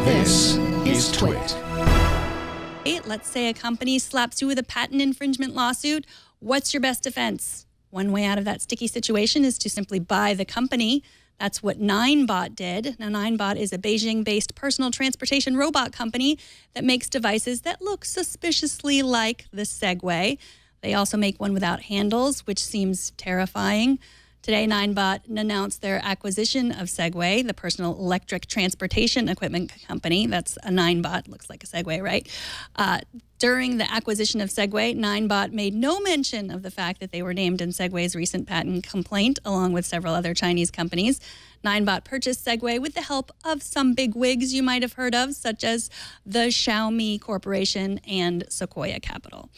This is TWiT. Let's say a company slaps you with a patent infringement lawsuit. What's your best defense? One way out of that sticky situation is to simply buy the company. That's what Ninebot did. Now, Ninebot is a Beijing-based personal transportation robot company that makes devices that look suspiciously like the Segway. They also make one without handles, which seems terrifying. Today, Ninebot announced their acquisition of Segway, the personal electric transportation equipment company. That's a Ninebot. Looks like a Segway, right? During the acquisition of Segway, Ninebot made no mention of the fact that they were named in Segway's recent patent complaint, along with several other Chinese companies. Ninebot purchased Segway with the help of some big wigs you might have heard of, such as the Xiaomi Corporation and Sequoia Capital.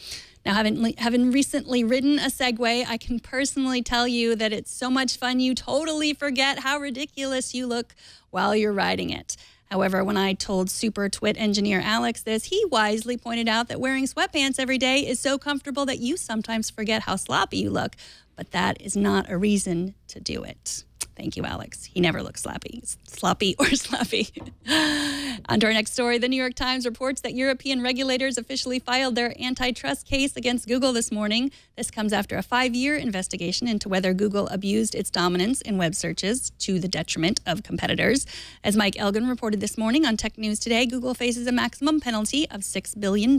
Now, having recently ridden a Segway, I can personally tell you that it's so much fun you totally forget how ridiculous you look while you're riding it. However, when I told super TWiT engineer Alex this, he wisely pointed out that wearing sweatpants every day is so comfortable that you sometimes forget how sloppy you look. But that is not a reason to do it. Thank you, Alex. He never looks sloppy or slappy. On to our next story. The New York Times reports that European regulators officially filed their antitrust case against Google this morning. This comes after a 5-year investigation into whether Google abused its dominance in web searches to the detriment of competitors. As Mike Elgin reported this morning on Tech News Today, Google faces a maximum penalty of $6 billion.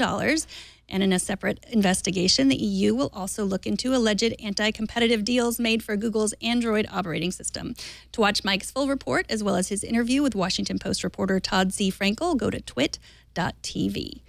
And in a separate investigation, the EU will also look into alleged anti-competitive deals made for Google's Android operating system. To watch Mike's full report, as well as his interview with Washington Post reporter Todd C. Frankel, go to twit.tv.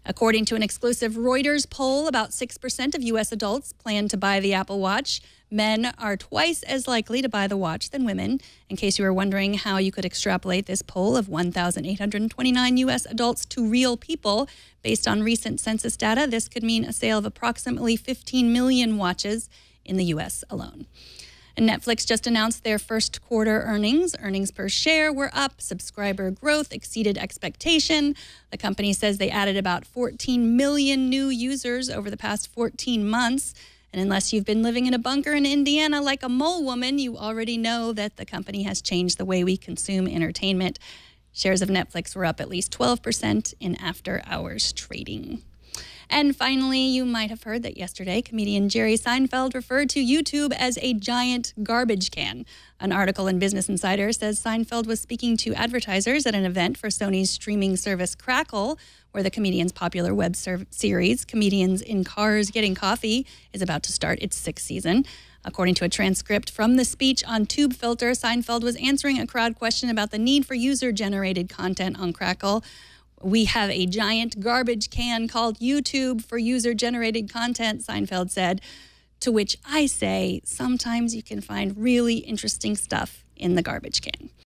According to an exclusive Reuters poll, about 6% of U.S. adults plan to buy the Apple Watch. Men are twice as likely to buy the watch than women. In case you were wondering how you could extrapolate this poll of 1,829 U.S. adults to real people, based on recent census data, this could mean a sale of approximately 15 million watches in the U.S. alone. And Netflix just announced their first quarter earnings. Earnings per share were up. Subscriber growth exceeded expectation. The company says they added about 14 million new users over the past 14 months. And unless you've been living in a bunker in Indiana like a mole woman, you already know that the company has changed the way we consume entertainment. Shares of Netflix were up at least 12% in after-hours trading. And finally, you might have heard that yesterday, comedian Jerry Seinfeld referred to YouTube as a giant garbage can. An article in Business Insider says Seinfeld was speaking to advertisers at an event for Sony's streaming service Crackle, where the comedian's popular web series, Comedians in Cars Getting Coffee, is about to start its 6th season. According to a transcript from the speech on TubeFilter, Seinfeld was answering a crowd question about the need for user-generated content on Crackle. We have a giant garbage can called YouTube for user-generated content, Seinfeld said, to which I say sometimes you can find really interesting stuff in the garbage can.